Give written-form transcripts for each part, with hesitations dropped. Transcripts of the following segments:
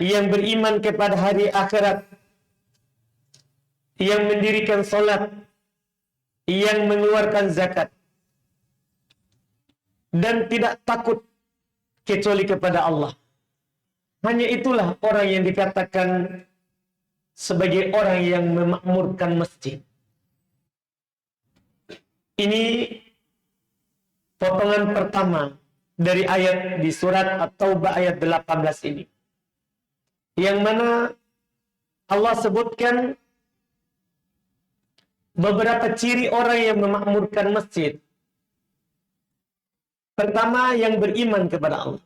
yang beriman kepada hari akhirat, yang mendirikan salat, yang mengeluarkan zakat, dan tidak takut kecuali kepada Allah. Hanya itulah orang yang dikatakan sebagai orang yang memakmurkan masjid. Ini potongan pertama dari ayat di surat At-Taubah ayat 18 ini. Yang mana Allah sebutkan beberapa ciri orang yang memakmurkan masjid. Pertama, yang beriman kepada Allah.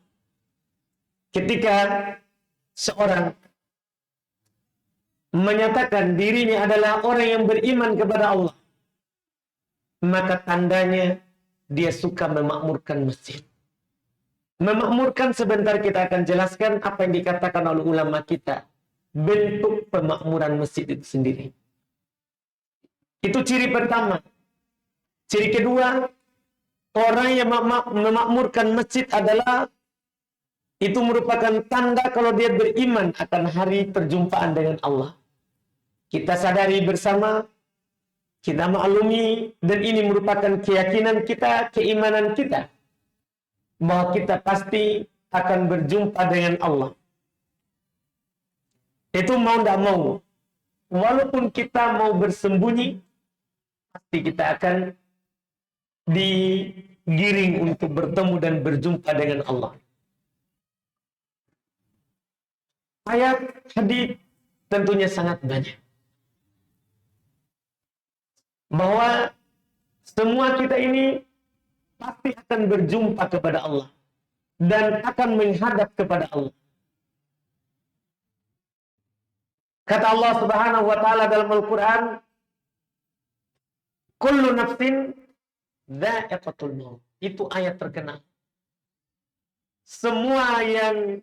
Ketika seorang menyatakan dirinya adalah orang yang beriman kepada Allah, maka tandanya dia suka memakmurkan masjid. Memakmurkan, sebentar kita akan jelaskan apa yang dikatakan oleh ulama kita. Bentuk pemakmuran masjid itu sendiri. Itu ciri pertama. Ciri kedua, orang yang memakmurkan masjid adalah itu merupakan tanda kalau dia beriman akan hari perjumpaan dengan Allah. Kita sadari bersama, kita maklumi, dan ini merupakan keyakinan kita, keimanan kita, bahwa kita pasti akan berjumpa dengan Allah. Itu mau tidak mau, walaupun kita mau bersembunyi, pasti kita akan digiring untuk bertemu dan berjumpa dengan Allah. Ayat hadits tentunya sangat banyak. Bahwa semua kita ini pasti akan berjumpa kepada Allah dan akan menghadap kepada Allah. Kata Allah Subhanahu wa taala dalam Al-Qur'an, "Kullu nafsin dha'iqatul maut." Itu ayat terkenal. Semua yang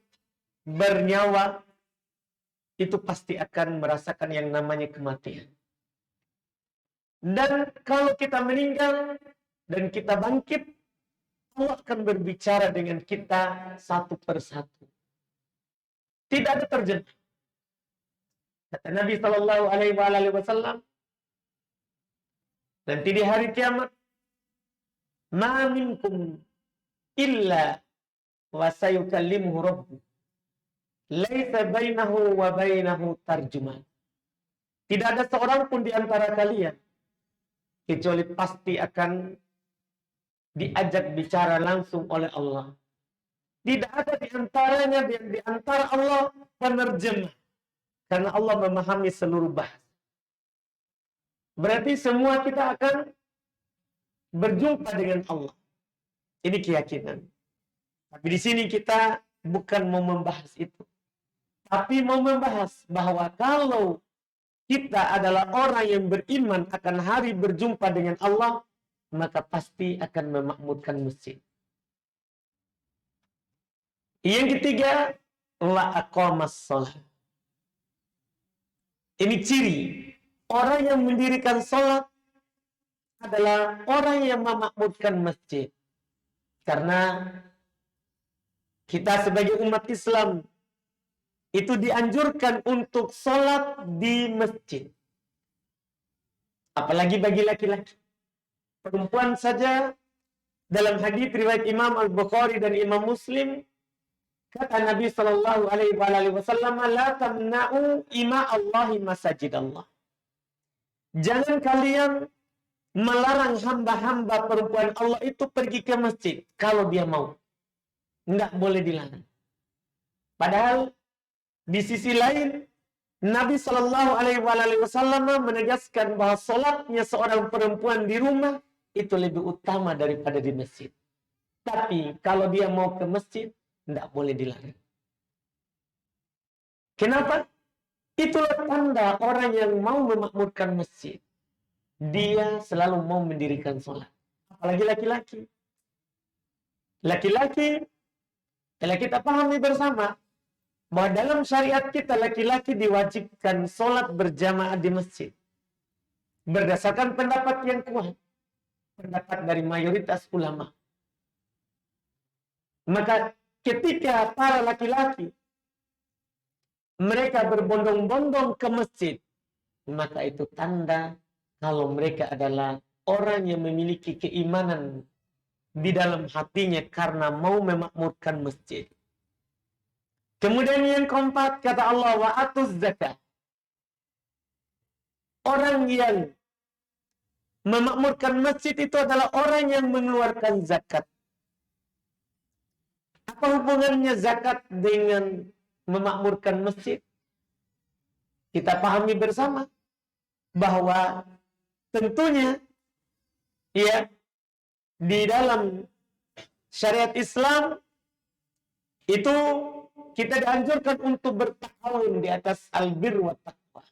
bernyawa itu pasti akan merasakan yang namanya kematian. Dan kalau kita meninggal dan kita bangkit, Allah akan berbicara dengan kita satu persatu. Tidak ada terjadi. Kata Nabi Shallallahu Alaihi Wasallam, nanti di hari kiamat, "Ma minkum illa wa sayukallimuhu rabbuh. Laisa bainahu wa bainahu tarjuman." Tidak ada seorang pun di antara kalian kecuali pasti akan diajak bicara langsung oleh Allah. Tidak ada di antaranya, di antara Allah penerjemah. Karena Allah memahami seluruh bahasa. Berarti semua kita akan berjumpa dengan Allah. Ini keyakinan. Tapi di sini kita bukan mau membahas itu. Tapi mau membahas bahwa kalau kita adalah orang yang beriman akan hari berjumpa dengan Allah, maka pasti akan memakmurkan masjid. Yang ketiga, la aqamas shalah. Ini ciri orang yang mendirikan salat adalah orang yang memakmurkan masjid. Karena kita sebagai umat Islam itu dianjurkan untuk salat di masjid. Apalagi bagi laki-laki. Perempuan saja, dalam hadis riwayat Imam Al-Bukhari dan Imam Muslim, kata Nabi Shallallahu Alaihi Wasallam, "La tamna'u ima Allahi masajid Allah." Jangan kalian melarang hamba-hamba perempuan Allah itu pergi ke masjid kalau dia mau. Enggak boleh dilarang. Padahal di sisi lain Nabi Shallallahu Alaihi Wasallam menegaskan bahwa sholatnya seorang perempuan di rumah itu lebih utama daripada di masjid. Tapi kalau dia mau ke masjid, tidak boleh dilarang. Kenapa? Itulah tanda orang yang mau memakmurkan masjid. Dia selalu mau mendirikan sholat. Apalagi laki-laki. Laki-laki, kalau kita pahami bersama, bahwa dalam syariat kita laki-laki diwajibkan sholat berjamaah di masjid. Berdasarkan pendapat yang kuat. Pendapat dari mayoritas ulama. Maka ketika para laki-laki mereka berbondong-bondong ke masjid, maka itu tanda kalau mereka adalah orang yang memiliki keimanan di dalam hatinya karena mau memakmurkan masjid. Kemudian yang keempat, kata Allah, wa atuz zakat. Orang yang memakmurkan masjid itu adalah orang yang mengeluarkan zakat. Apa hubungannya zakat dengan memakmurkan masjid? Kita pahami bersama bahwa tentunya ya di dalam syariat Islam itu kita dianjurkan untuk bertahawun di atas albir wa taqwa.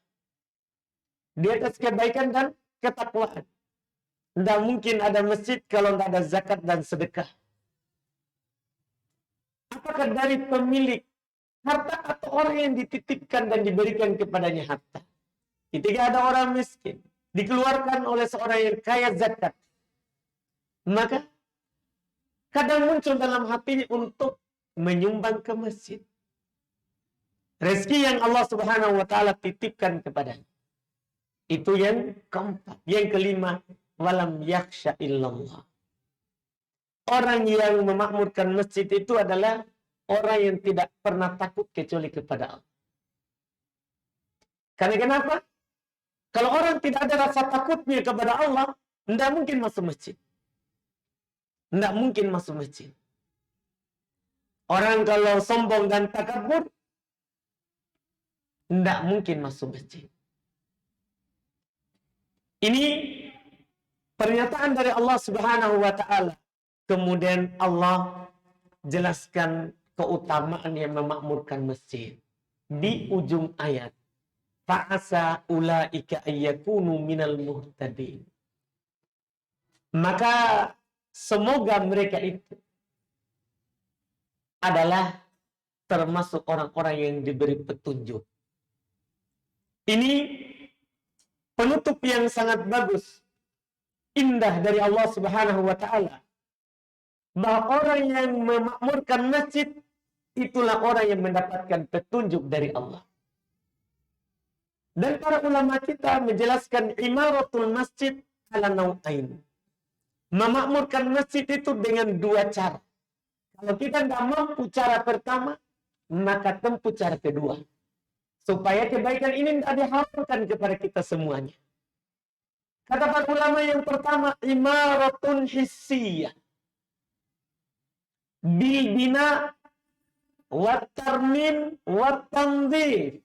Di atas kebaikan dan ketakwaan. Tidak mungkin ada masjid kalau tidak ada zakat dan sedekah. Apakah dari pemilik harta atau orang yang dititipkan dan diberikan kepadanya harta? Ketika ada orang miskin, dikeluarkan oleh seorang yang kaya zakat, maka kadang muncul dalam hatinya untuk menyumbang ke masjid. Rezeki yang Allah Subhanahu wa taala titipkan kepadanya. Itu yang keempat. Yang kelima, walam yakhsha illallah. Orang yang memakmurkan masjid itu adalah orang yang tidak pernah takut kecuali kepada Allah. Karena kenapa? Kalau orang tidak ada rasa takutnya kepada Allah, tidak mungkin masuk masjid. Tidak mungkin masuk masjid. Orang kalau sombong dan takabur, tidak mungkin masuk masjid. Ini pernyataan dari Allah Subhanahu wa taala. Kemudian Allah jelaskan keutamaan yang memakmurkan masjid di ujung ayat. Fa'asa ulaika ayyakunu minal muhtadin. Maka semoga mereka itu adalah termasuk orang-orang yang diberi petunjuk. Ini penutup yang sangat bagus, indah dari Allah Subhanahu wa taala. Bahwa orang yang memakmurkan masjid itulah orang yang mendapatkan petunjuk dari Allah. Dan para ulama kita menjelaskan imaratul masjid ala nau'ain. Memakmurkan masjid itu dengan dua cara. Kalau kita tidak mampu cara pertama, maka tempuh cara kedua. Supaya kebaikan ini tidak diharamkan kepada kita semuanya. Kata para ulama yang pertama, imaratun hissiyah. Bil bina wa tarmin wa tanzir.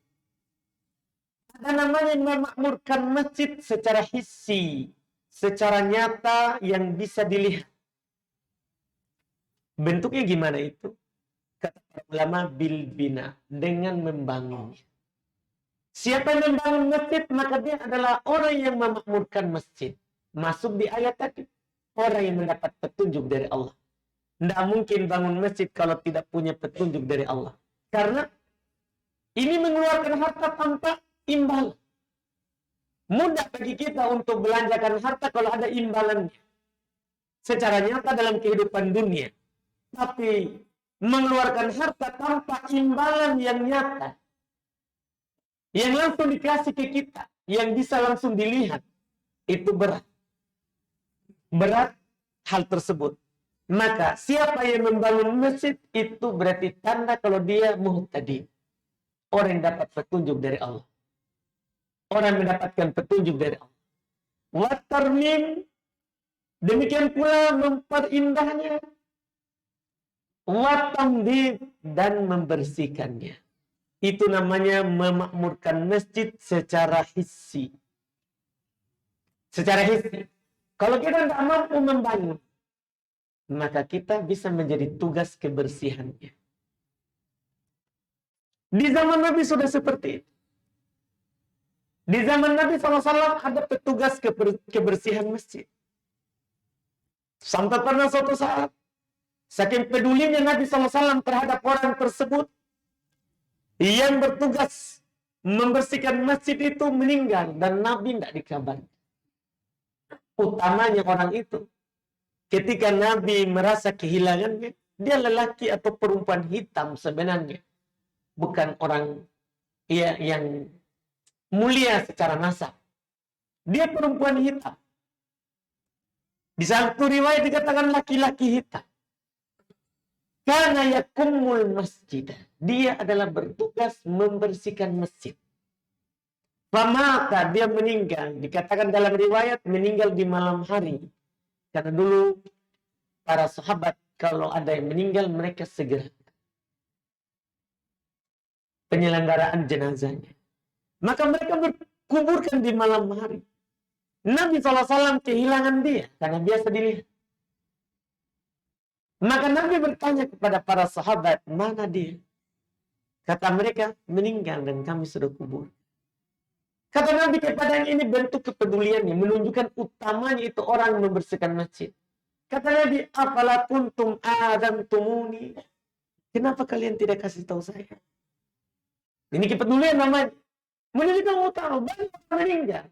Ada namanya memakmurkan masjid secara hissi, secara nyata yang bisa dilihat. Bentuknya gimana itu? Kata para ulama, bil bina, dengan membangunnya. Siapa yang membangun masjid, maka dia adalah orang yang memakmurkan masjid. Masuk di ayat tadi, orang yang mendapat petunjuk dari Allah. Tidak mungkin bangun masjid kalau tidak punya petunjuk dari Allah. Karena ini mengeluarkan harta tanpa imbalan. Mudah bagi kita untuk belanjakan harta kalau ada imbalannya. Secara nyata dalam kehidupan dunia. Tapi mengeluarkan harta tanpa imbalan yang nyata, yang langsung dikasih ke kita, yang bisa langsung dilihat, itu berat. Berat hal tersebut. Maka siapa yang membangun masjid itu berarti tanda kalau dia muhtadi. Orang yang dapat petunjuk dari Allah. Orang yang mendapatkan petunjuk dari Allah. Wa tarmim, demikian pula memperindahnya. Wa tamdid, dan membersihkannya. Itu namanya memakmurkan masjid secara hissi. Secara hissi. Kalau kita tidak mampu membangun, maka kita bisa menjadi tugas kebersihannya. Di zaman Nabi sudah seperti itu. Di zaman Nabi SAW ada petugas kebersihan masjid. Sampai pernah suatu saat, saking pedulinya Nabi SAW terhadap orang tersebut, yang bertugas membersihkan masjid itu meninggal dan Nabi tidak dikabarkan. Utamanya orang itu, ketika Nabi merasa kehilangannya, dia lelaki atau perempuan hitam sebenarnya, bukan orang yang mulia secara nasab. Dia perempuan hitam. Di satu riwayat dikatakan laki-laki hitam. Karena yakumul masjid. Dia adalah bertugas membersihkan masjid. Famata, dia meninggal. Dikatakan dalam riwayat meninggal di malam hari. Karena dulu para sahabat kalau ada yang meninggal mereka segera penyelenggaraan jenazahnya. Maka mereka berkuburkan di malam hari. Nabi SAW kehilangan dia karena biasa dilihat. Maka Nabi bertanya kepada para sahabat, mana dia? Kata mereka, meninggal dan kami sudah kubur. Kata Nabi kepadanya, ini bentuk kepeduliannya, menunjukkan utamanya itu orang membersihkan masjid. Kata Nabi, afala kuntum adzantumuni? Kenapa kalian tidak kasih tahu saya? Ini kepedulian namanya. Menunjukkan utama, banyak orang meninggal.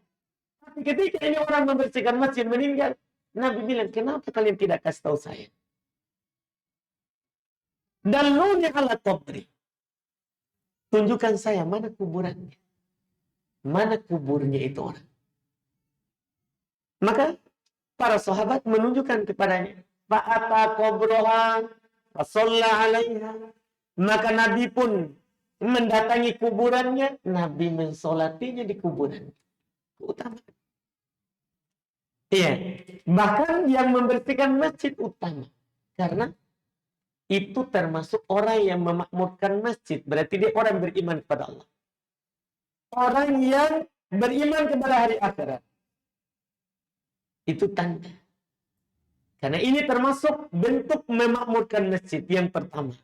Tapi ketika ini orang membersihkan masjid meninggal, Nabi bilang, kenapa kalian tidak kasih tahu saya? Daluni ala qabri. Tunjukkan saya mana kuburannya. Mana kuburnya itu orang. Maka para sahabat menunjukkan kepadanya. Fa'ata qabroha fasalla alaiha. Maka Nabi pun mendatangi kuburannya. Nabi mensolatinya di kuburan. Utama. Iya. Bahkan yang membersihkan masjid utama. Karena itu termasuk orang yang memakmurkan masjid. Berarti dia orang beriman kepada Allah. Orang yang beriman kepada hari akhirat. Itu tanda. Karena ini termasuk bentuk memakmurkan masjid yang pertama.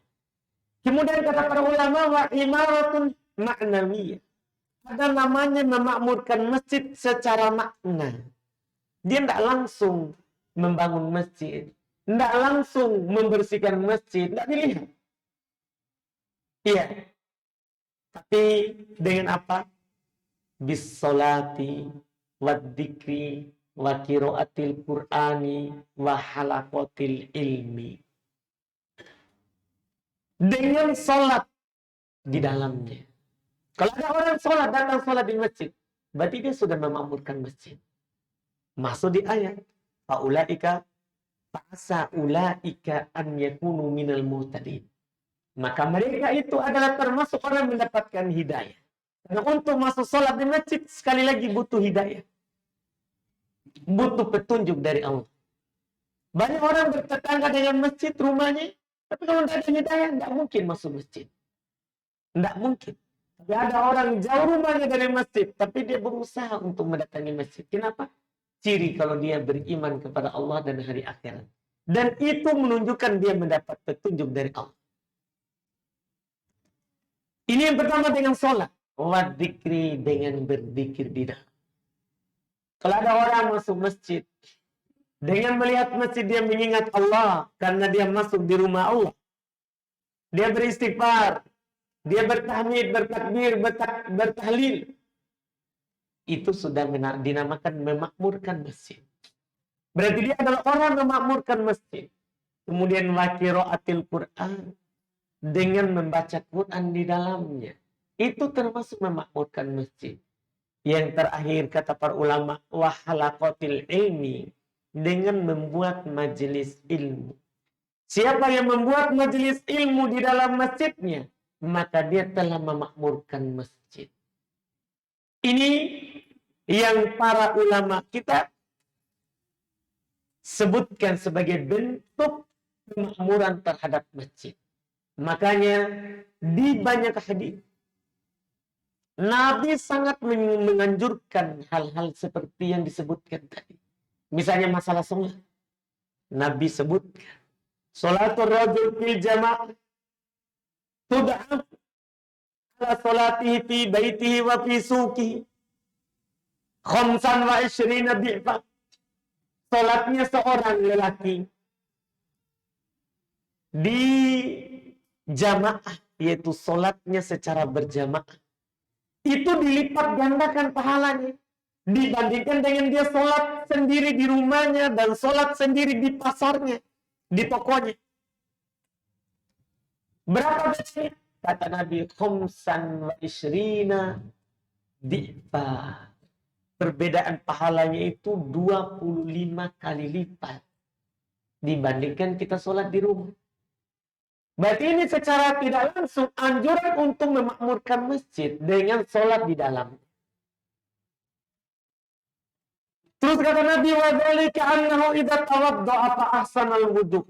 Kemudian kata para ulama, wa imaratun ma'nawiyah. Ada namanya memakmurkan masjid secara makna. Dia tidak langsung membangun masjid. Tidak langsung membersihkan masjid. Tidak dilihat. Iya. Tapi dengan apa? Bis-solati, wad-dikri, wa qiraatil Qur'ani, wa halaqatil ilmi. Dengan sholat di dalamnya. Kalau ada orang sholat, datang sholat di masjid, berarti dia sudah memakmurkan masjid. Masuk di ayat. Fa'ulaika fa'asa ulaika an yakunu minal muhtadin. Maka mereka itu adalah termasuk orang mendapatkan hidayah. Karena untuk masuk sholat di masjid, sekali lagi butuh hidayah. Butuh petunjuk dari Allah. Banyak orang bertetangga dengan masjid rumahnya, tapi kalau tidak ada hidayah, tidak mungkin masuk masjid. Tidak mungkin. Tapi ada orang jauh rumahnya dari masjid, tapi dia berusaha untuk mendatangi masjid. Kenapa? Ciri kalau dia beriman kepada Allah dan hari akhirat. Dan itu menunjukkan dia mendapat petunjuk dari Allah. Ini yang pertama dengan sholat. Wadzikri, dengan berzikir di dalam. Kalau ada orang masuk masjid, dengan melihat masjid dia mengingat Allah, karena dia masuk di rumah Allah. Dia beristighfar, dia bertahmid, bertakbir, bertahlil. Itu sudah dinamakan memakmurkan masjid. Berarti dia adalah orang memakmurkan masjid. Kemudian wa qiraatil Qur'an, dengan membaca Quran di dalamnya. Itu termasuk memakmurkan masjid. Yang terakhir kata para ulama, wa halaqatil ilmi, dengan membuat majelis ilmu. Siapa yang membuat majelis ilmu di dalam masjidnya, maka dia telah memakmurkan masjid. Ini yang para ulama kita sebutkan sebagai bentuk pemakmuran terhadap masjid. Makanya di banyak hadis Nabi sangat menganjurkan hal-hal seperti yang disebutkan tadi. Misalnya masalah sholat. Nabi sebutkan. Sholatul rajul fil jama'ah tud'af ala sholatihi fi baitihi wa fi suqihi. Khamsan wa ishrina bi'fa. Sholatnya seorang lelaki di jamaah, yaitu sholatnya secara berjamaah. Itu dilipat gandakan pahalanya. Dibandingkan dengan dia sholat sendiri di rumahnya dan sholat sendiri di pasarnya, di tokonya. Berapa bedanya? kata Nabi, khumsan wa ishrina di'fa. Perbedaan pahalanya itu 25 kali lipat dibandingkan kita sholat di rumah. Berarti ini secara tidak langsung anjuran untuk memakmurkan masjid dengan sholat di dalam. Terus kata Nabi, wa dzalika annahu idza tawadda'a fa ahsanal wudu'.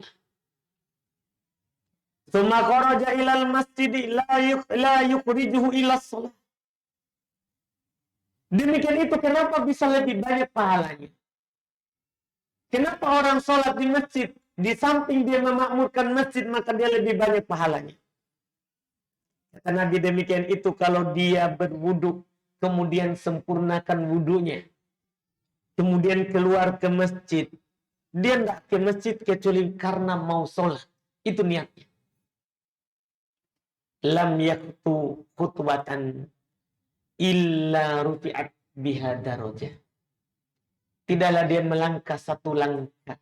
Tsumma kharaja ilal masjid la yukhrijuhu ila shalah. Demikian itu kenapa bisa lebih banyak pahalanya? Kenapa orang sholat di masjid, di samping dia memakmurkan masjid, maka dia lebih banyak pahalanya? Kata Nabi demikian itu kalau dia berwudu, kemudian sempurnakan wudunya, kemudian keluar ke masjid. Dia tidak ke masjid kecuali karena mau sholat. Itu niatnya. Lam yaktu khutbatan illa rufi'at biha darajah. Tidaklah dia melangkah satu langkah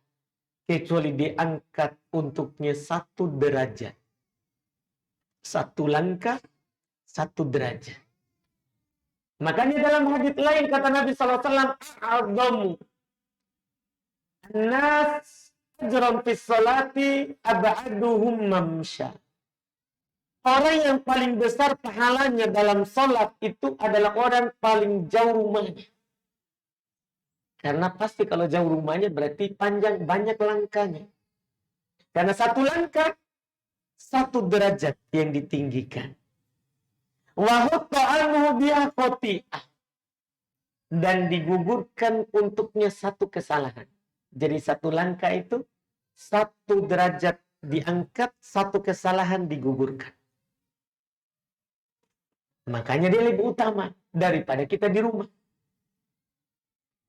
kecuali diangkat untuknya satu derajat. Satu langkah, satu derajat. Makanya dalam hadits lain kata Nabi SAW, "A'adhamu an-nas ajran fis salati ab'aduhum mamsha." Orang yang paling besar pahalanya dalam salat itu adalah orang paling jauh rumahnya. Karena pasti kalau jauh rumahnya berarti panjang, banyak langkahnya. Karena satu langkah, satu derajat yang ditinggikan. Wa hutta anhu biha khati'ah. Dan digugurkan untuknya satu kesalahan. Jadi satu langkah itu, satu derajat diangkat, satu kesalahan digugurkan. Makanya dia lebih utama daripada kita di rumah.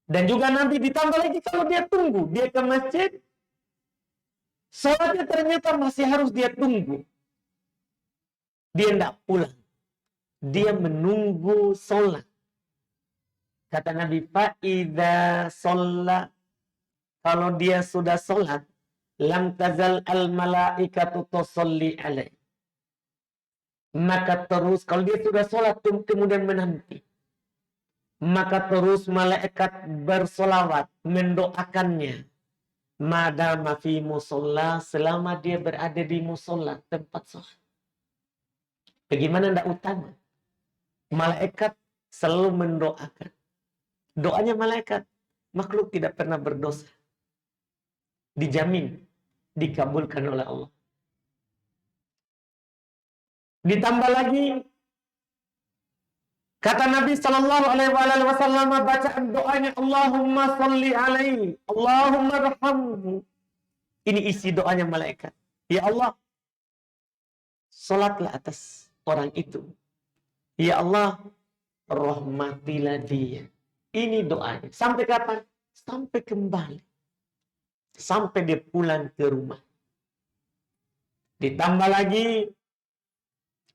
Dan juga nanti ditambah lagi kalau dia tunggu. Dia ke masjid, sholatnya ternyata masih harus dia tunggu. Dia tidak pulang. Dia menunggu sholat. Kata Nabi, fa'idha sholat. Kalau dia sudah sholat, lam tazal al-malaikatu tusalli alaih. Maka terus, kalau dia sudah sholat, kemudian menanti. Maka terus malaikat bersolawat mendoakannya. Madama fi musolla, selama dia berada di musolla, tempat sholat. Bagaimana tidak utama? Malaikat selalu mendoakan. Doanya malaikat, makhluk tidak pernah berdosa. Dijamin, dikabulkan oleh Allah. Ditambah lagi, kata Nabi Sallallahu Alaihi Wasallam bacaan doanya Allahumma salli alaihi, Allahumma rahamhu. Ini isi doanya malaikat. Ya Allah, salatlah atas orang itu. Ya Allah, rahmatilah dia. Ini doanya. Sampai kapan? Sampai kembali. Sampai dia pulang ke rumah. Ditambah lagi,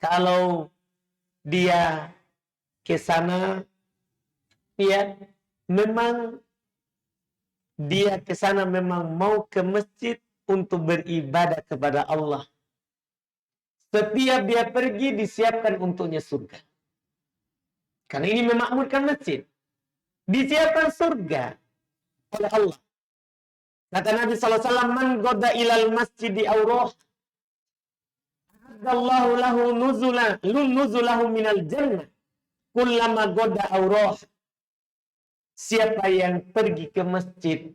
kalau dia ke sana, ya, memang dia ke sana memang mau ke masjid untuk beribadah kepada Allah. Setiap dia pergi disiapkan untuknya surga. Karena ini memakmurkan masjid. Disiapkan surga oleh Allah. Kata Nabi SAW, man goda ilal masjidi awroh, Allahu lahu nuzulahu minal jannah. Kullama goda awroh. Siapa yang pergi ke masjid,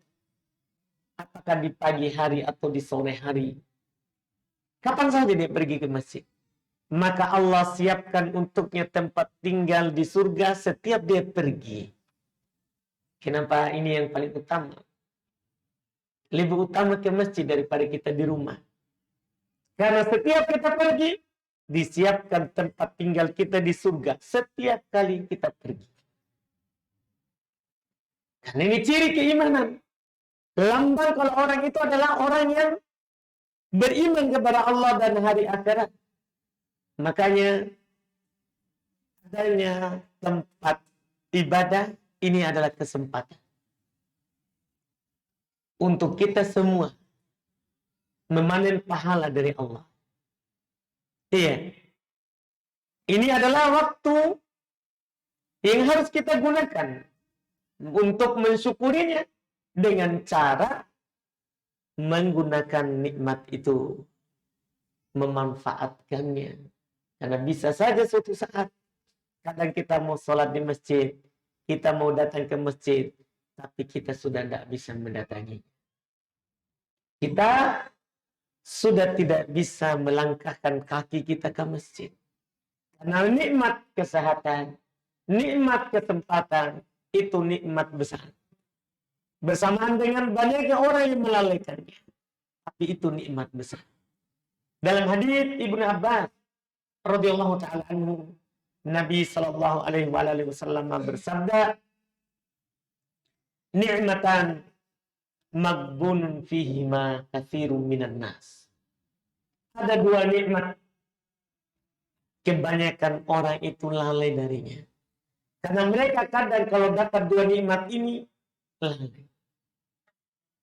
apakah di pagi hari atau di sore hari, kapan saja dia pergi ke masjid, maka Allah siapkan untuknya tempat tinggal di surga setiap dia pergi. Kenapa ini yang paling utama? Lebih utama ke masjid daripada kita di rumah. Karena setiap kita pergi, disiapkan tempat tinggal kita di surga setiap kali kita pergi. Karena ini ciri keimanan. Lambang kalau orang itu adalah orang yang beriman kepada Allah dan hari akhirat. Makanya adanya tempat ibadah ini adalah kesempatan untuk kita semua memanen pahala dari Allah. Iya. Ini adalah waktu yang harus kita gunakan untuk mensyukurinya dengan cara menggunakan nikmat itu, memanfaatkannya. Karena bisa saja suatu saat kadang kita mau sholat di masjid, kita mau datang ke masjid, tapi kita sudah tidak bisa mendatangi. Kita sudah tidak bisa melangkahkan kaki kita ke masjid. Karena nikmat kesehatan, nikmat kesempatan, itu nikmat besar. Bersamaan dengan banyaknya orang yang melalaikannya. Tapi itu nikmat besar. Dalam hadis Ibnu Abbas radhiyallahu taala anhu, Nabi sallallahu alaihi wasallam bersabda, "Ni'matan maghbunun fihima katsirun minan nas." Ada dua nikmat kebanyakan orang itu lalai darinya. Karena mereka kadang kalau dapat dua nikmat ini lalai.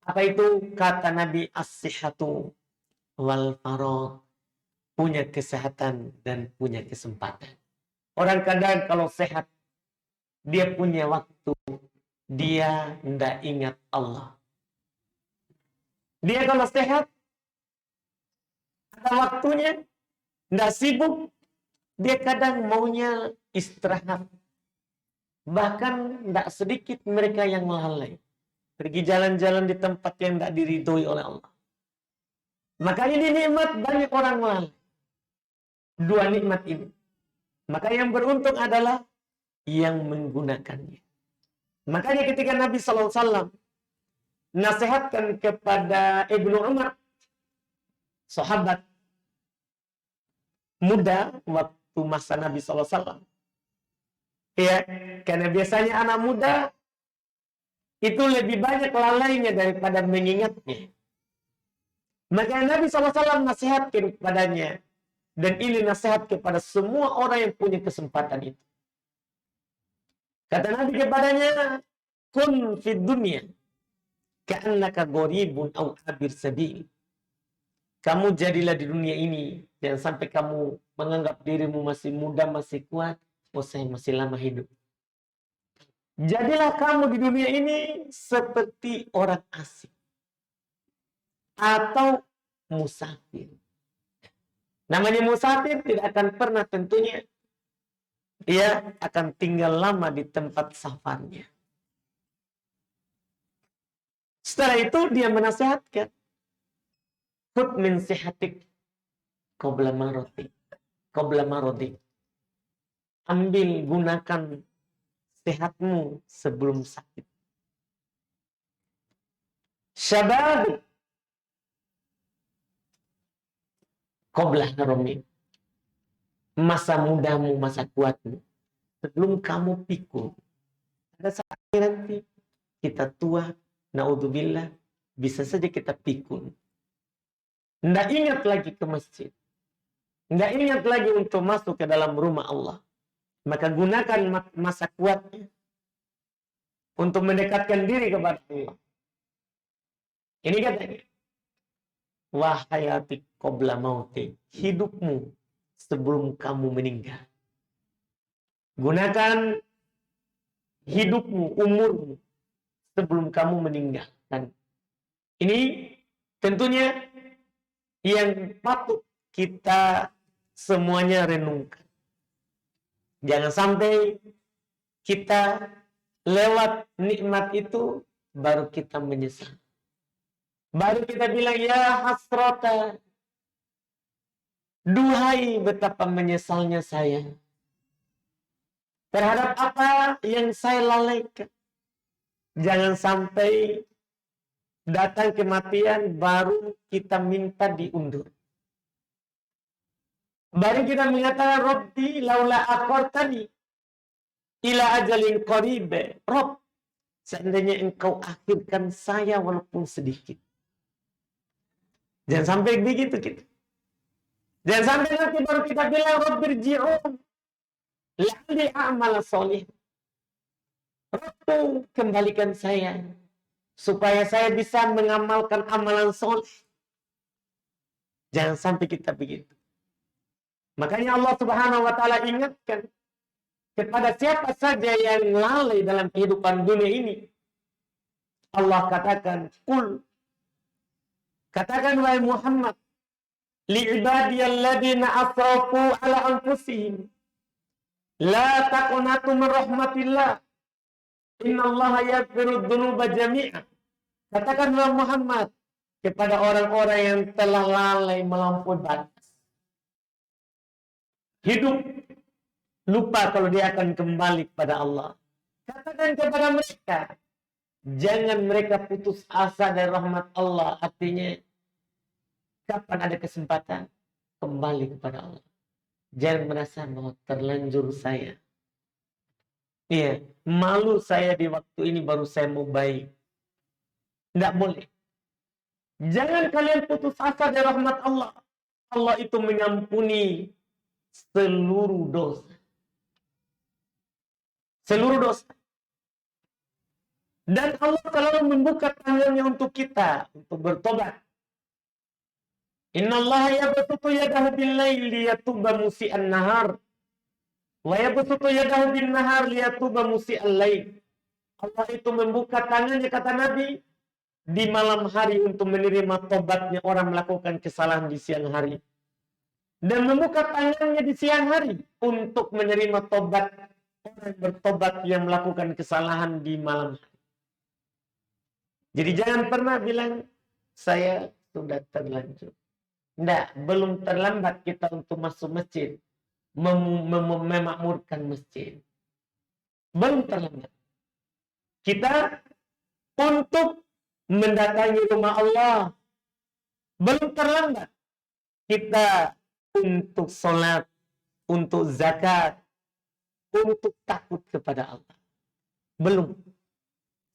Apa itu? Kata Nabi, as-sihhatu wal faragh, punya kesehatan dan punya kesempatan. Orang kadang kalau sehat, dia punya waktu, dia tidak ingat Allah. Dia kalau sehat, ada waktunya, tidak sibuk, dia kadang maunya istirahat. Bahkan tidak sedikit mereka yang lalai. Pergi jalan-jalan di tempat yang tidak diridhoi oleh Allah. Maka ini nikmat banyak orang lalai. Dua nikmat ini. Maka yang beruntung adalah yang menggunakannya. Makanya ketika Nabi SAW nasihatkan kepada Ibnu Umar, sahabat muda waktu masa Nabi SAW. Ya, karena biasanya anak muda itu lebih banyak lalainya daripada mengingatnya. Maka Nabi SAW nasihatkan kepadanya. Dan ini nasihat kepada semua orang yang punya kesempatan itu. Kata Nabi kepadanya, kun fid dunya ka'annaka gharibun aw abir sabil. Kamu jadilah di dunia ini, jangan sampai kamu menganggap dirimu masih muda, masih kuat, oh saya masih lama hidup. Jadilah kamu di dunia ini seperti orang asing atau musafir. Namanya musafir tidak akan pernah tentunya dia akan tinggal lama di tempat safarnya. Setelah itu dia menasihatkan, khud min sihatik qabla marodi. Ambil, gunakan sehatmu sebelum sakit. Syabab qabla harami. Masa mudamu, masa kuatmu, sebelum kamu pikul. Ada saatnya nanti kita tua, naudzubillah, bisa saja kita pikul. Tidak ingat lagi ke masjid. Tidak ingat lagi untuk masuk ke dalam rumah Allah. Maka gunakan masa kuatnya untuk mendekatkan diri kepada Allah. Ini katanya, wahayatik qabla mautik, hidupmu sebelum kamu meninggal. Gunakan hidupmu, umurmu sebelum kamu meninggal. Dan ini tentunya yang patut kita semuanya renungkan. Jangan sampai kita lewat nikmat itu baru kita menyesal. Baru kita bilang, ya hasrata, duhai betapa menyesalnya saya terhadap apa yang saya lalaikan. Jangan sampai datang kematian baru kita minta diundur. Baru kita mengatakan, Rabbi laula akhartani ila ajalin qarib. Rabb, seandainya engkau akhirkan saya walaupun sedikit. Jangan sampai begitu kita. Jangan sampai nanti baru kita bilang, Rabbirji'un la'alli a'mal sholih. Rabbu, kembalikan saya supaya saya bisa mengamalkan amalan soleh. Jangan sampai kita begitu. Makanya Allah Subhanahu wa taala ingatkan kepada siapa saja yang lalai dalam kehidupan dunia ini. Allah katakan, katakan wahai Muhammad, li'ibadiyalladzina asrafu ala anfusihim la taqnatu min rahmatillah innallaha yaghfiru dzunuba jami'a. Katakan wahai Muhammad kepada orang-orang yang telah lalai melampaui batas. Hidup lupa kalau dia akan kembali kepada Allah. Katakan kepada mereka, jangan mereka putus asa dari rahmat Allah. Artinya, kapan ada kesempatan, kembali kepada Allah. Jangan merasa bahwa terlanjur saya. Iya, malu saya di waktu ini baru saya mau baik. Tidak boleh. Jangan kalian putus asa dari rahmat Allah. Allah itu mengampuni seluruh dosa. Seluruh dosa. Dan Allah selalu membuka tangannya untuk kita, untuk bertobat. Innallaha yabsutu yadahu bil-laili liyatuba musii'an nahar. Wa yabsutu yadahu bin-nahar liyatuba musii'al lail. Allah itu membuka tangannya, kata Nabi, di malam hari untuk menerima tobatnya orang melakukan kesalahan di siang hari. Dan membuka tangannya di siang hari untuk menerima tobat orang bertobat yang melakukan kesalahan di malam hari. Jadi jangan pernah bilang, saya sudah terlanjur. Tidak, belum terlambat kita untuk masuk masjid. Memakmurkan masjid. Belum terlambat. Kita untuk mendatangi rumah Allah. Belum terlambat. Kita untuk sholat, untuk zakat, untuk takut kepada Allah. Belum.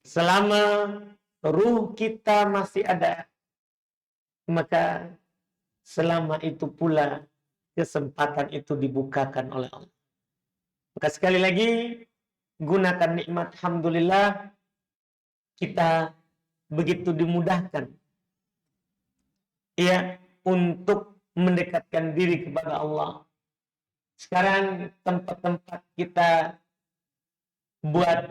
Selama ruh kita masih ada, maka selama itu pula kesempatan itu dibukakan oleh Allah. Maka sekali lagi, gunakan nikmat alhamdulillah, kita begitu dimudahkan ya untuk mendekatkan diri kepada Allah. Sekarang tempat-tempat kita buat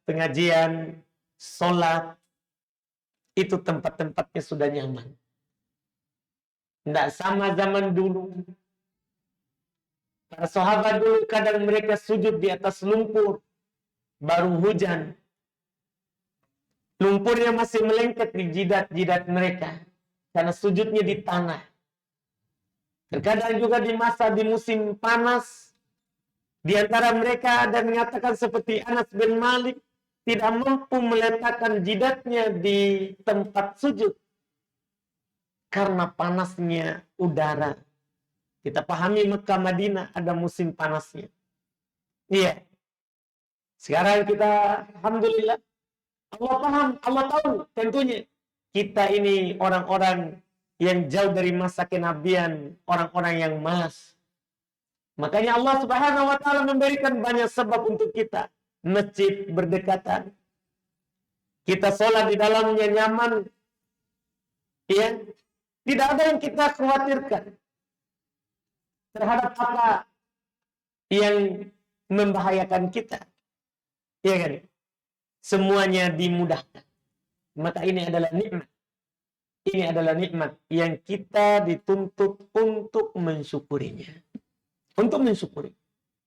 pengajian, sholat, itu tempat-tempatnya sudah nyaman. Tidak sama zaman dulu. Para sahabat dulu kadang mereka sujud di atas lumpur, baru hujan. Lumpurnya masih melengket di jidat-jidat mereka, karena sujudnya di tanah. Terkadang juga di musim panas, di antara mereka ada mengatakan seperti Anas bin Malik, tidak mampu meletakkan jidatnya di tempat sujud karena panasnya udara. Kita pahami Mekah Madinah ada musim panasnya. Iya. Sekarang kita alhamdulillah Allah paham, Allah tahu tentunya kita ini orang-orang yang jauh dari masa kenabian, orang-orang yang malas. Makanya Allah Subhanahu wa taala memberikan banyak sebab untuk kita. Masjid berdekatan. Kita sholat di dalamnya nyaman. Ya. Tidak ada yang kita khawatirkan terhadap apa yang membahayakan kita. Ya kan? Semuanya dimudahkan. Maka ini adalah nikmat. Ini adalah nikmat yang kita dituntut untuk mensyukurinya. Untuk mensyukuri.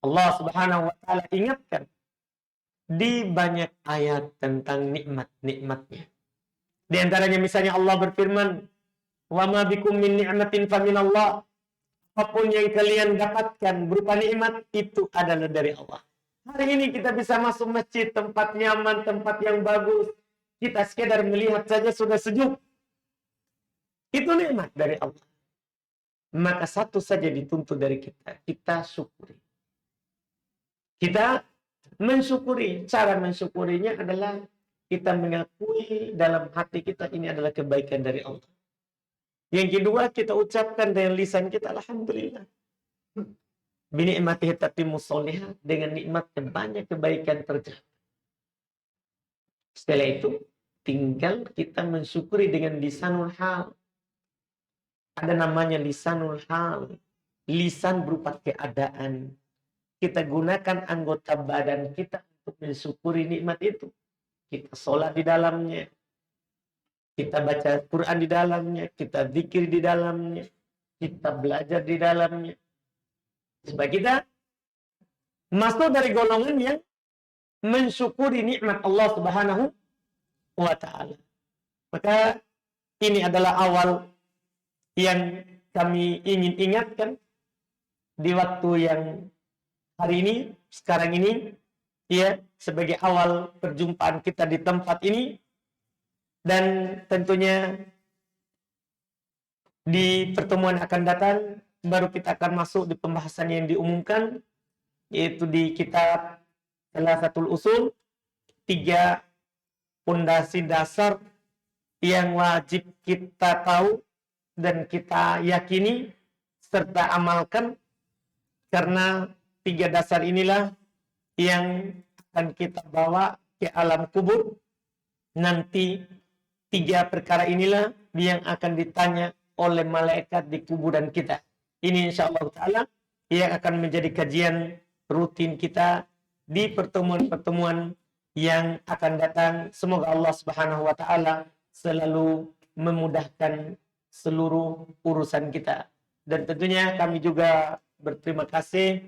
Allah Subhanahu wa taala ingatkan di banyak ayat tentang nikmat-nikmatnya. Di antaranya misalnya Allah berfirman, "Wa ma bikum min ni'matin faminallah." Apapun yang kalian dapatkan berupa nikmat itu adalah dari Allah. Hari ini kita bisa masuk masjid, tempat nyaman, tempat yang bagus. Kita sekedar melihat saja sudah sejuk. Itu nikmat dari Allah. Maka satu saja dituntut dari kita. Kita syukuri. Kita mensyukuri. Cara mensyukurinya adalah kita mengakui dalam hati kita ini adalah kebaikan dari Allah. Yang kedua, kita ucapkan dengan lisan kita, alhamdulillah. Binikmatihi tatimmu sholihat, dengan nikmatnya banyak kebaikan terjadi. Setelah itu, tinggal kita mensyukuri dengan lisanul hal. Ada namanya lisanul hal. lisan berupa keadaan. Kita gunakan anggota badan kita untuk mensyukuri nikmat itu. Kita sholat di dalamnya, kita baca Quran di dalamnya, kita zikir di dalamnya, kita belajar di dalamnya. Supaya kita masuk dari golongan yang mensyukuri nikmat Allah Subhanahu wa ta'ala. Maka ini adalah awal yang kami ingin ingatkan di waktu yang hari ini, sekarang ini, ya, sebagai awal perjumpaan kita di tempat ini. Dan tentunya di pertemuan akan datang, baru kita akan masuk di pembahasan yang diumumkan, yaitu di kitab Thalathatul Usul, 3 pondasi dasar yang wajib kita tahu dan kita yakini serta amalkan, karena 3 dasar inilah yang akan kita bawa ke alam kubur. Nanti 3 perkara inilah yang akan ditanya oleh malaikat di kuburan kita. Ini insyaallah ta'ala yang akan menjadi kajian rutin kita di pertemuan-pertemuan yang akan datang. Semoga Allah Subhanahu wa ta'ala selalu memudahkan seluruh urusan kita. Dan tentunya kami juga berterima kasih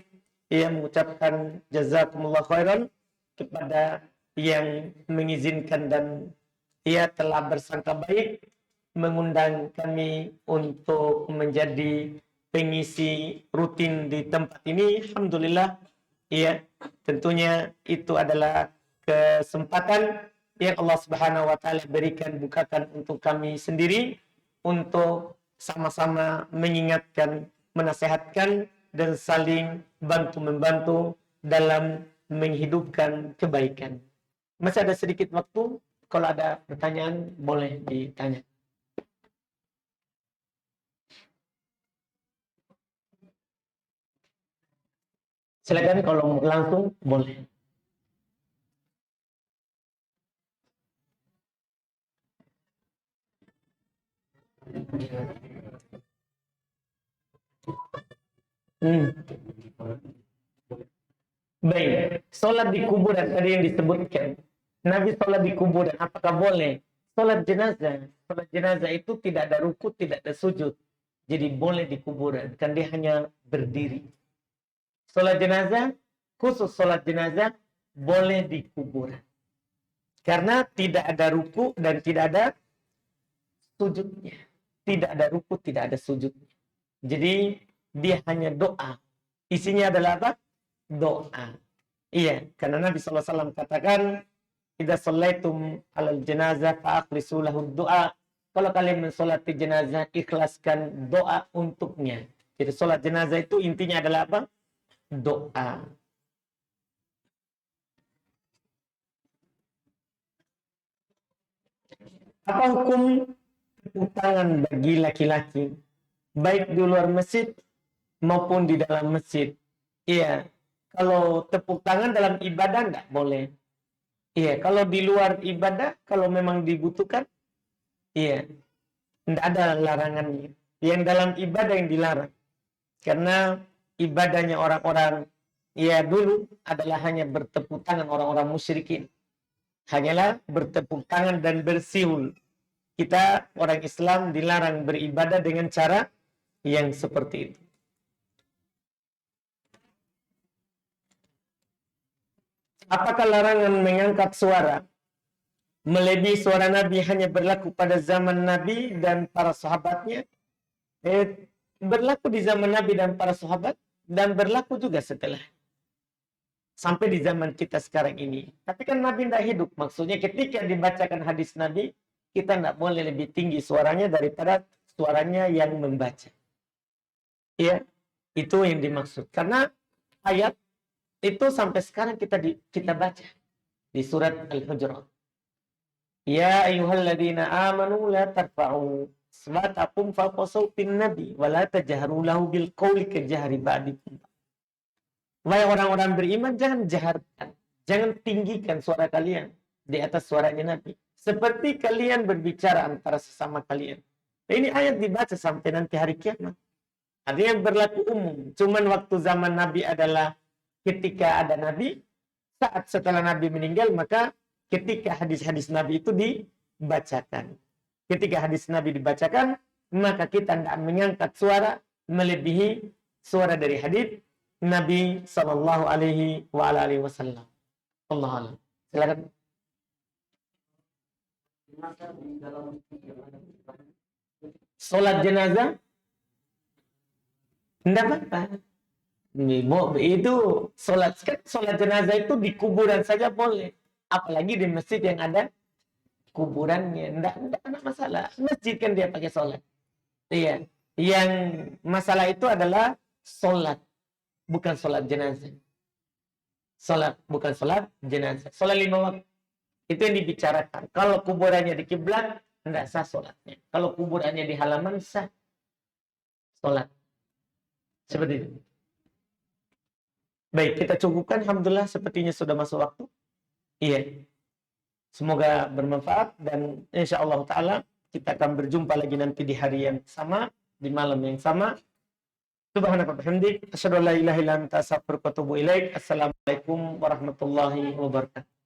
yang mengucapkan jazakumullah khairan kepada yang mengizinkan dan ia telah bersangka baik mengundang kami untuk menjadi pengisi rutin di tempat ini. Alhamdulillah, ya, tentunya itu adalah kesempatan yang Allah Subhanahu wa ta'ala berikan, bukakan untuk kami sendiri untuk sama-sama mengingatkan, menasehatkan dan saling bantu-membantu dalam menghidupkan kebaikan. Masih ada sedikit waktu, kalau ada pertanyaan boleh ditanya. Silakan kalau langsung boleh. Baik, sholat di kuburan tadi yang disebutkan. Nabi sholat di kuburan, apakah boleh? Sholat jenazah itu tidak ada ruku, tidak ada sujud. Jadi boleh di kuburan, kan dia hanya berdiri. Sholat jenazah, khusus sholat jenazah, boleh di kuburan. Karena tidak ada ruku dan tidak ada sujudnya. Tidak ada ruku, tidak ada sujudnya. Jadi dia hanya doa. Isinya adalah apa? Doa. Iya, karena Nabi SAW katakan, idza shallaitum 'alal janazah fa'akhlisu lahu du'a. Kalau kalian mensolati jenazah, ikhlaskan doa untuknya. Jadi sholat jenazah itu intinya adalah apa? Doa. Apa hukum tepuk tangan bagi laki-laki, baik di luar masjid maupun di dalam masjid? Iya, kalau tepuk tangan dalam ibadah enggak boleh. Iya, kalau di luar ibadah, kalau memang dibutuhkan, iya, enggak ada larangannya. Yang dalam ibadah yang dilarang. Karena ibadahnya orang-orang ya dulu adalah hanya bertepuk tangan, orang-orang musyrikin. Hanyalah bertepuk tangan dan bersiul. Kita orang Islam dilarang beribadah dengan cara yang seperti itu. Apakah larangan mengangkat suara melebihi suara Nabi hanya berlaku pada zaman Nabi dan para sahabatnya? Berlaku di zaman Nabi dan para sahabat, dan berlaku juga setelah. Sampai di zaman kita sekarang ini. Tapi kan Nabi tidak hidup. Maksudnya ketika dibacakan hadis Nabi, kita tidak boleh lebih tinggi suaranya daripada suaranya yang membaca. Ya, itu yang dimaksud. Karena ayat itu sampai sekarang kita baca di surat Al-Hujurat. Ya ayyuhalladzina amanu la tarfa'u aswatakum fawqa sautin nabi wa la tajharu lahu bil qawli kajahri ba'dikum. Wahai orang-orang beriman, jangan jaharkan, jangan tinggikan suara kalian di atas suaranya Nabi, seperti kalian berbicara antara sesama kalian. Nah, ini ayat dibaca sampai nanti hari kiamat. Artinya berlaku umum. Cuman waktu zaman Nabi adalah ketika ada Nabi, saat setelah Nabi meninggal, maka ketika hadis-hadis Nabi itu dibacakan. Ketika hadis Nabi dibacakan, maka kita tidak mengangkat suara melebihi suara dari hadis Nabi Sallallahu Alaihi Wasallam. Allah Allah. Silakan. Sholat jenazah tidak apa-apa. Itu sholat jenazah itu di kuburan saja boleh. Apalagi di masjid yang ada kuburannya. Tidak ada masalah. Masjid kan dia pakai sholat. Iya. Yang masalah itu adalah sholat. Bukan sholat jenazah. Sholat. Bukan sholat jenazah. Sholat 5 waktu. Itu yang dibicarakan. Kalau kuburannya di kiblat, tidak sah sholatnya. Kalau kuburannya di halaman, sah sholat. Seperti itu. Baik, kita cukupkan. Alhamdulillah, sepertinya sudah masuk waktu. Iya. Semoga bermanfaat. Dan insya Allah ta'ala, kita akan berjumpa lagi nanti di hari yang sama, di malam yang sama. Subhanaka wa bihamdik, asyhadu an la ilaha illa anta, astaghfiruka wa atubu ilaik. Assalamualaikum warahmatullahi wabarakatuh.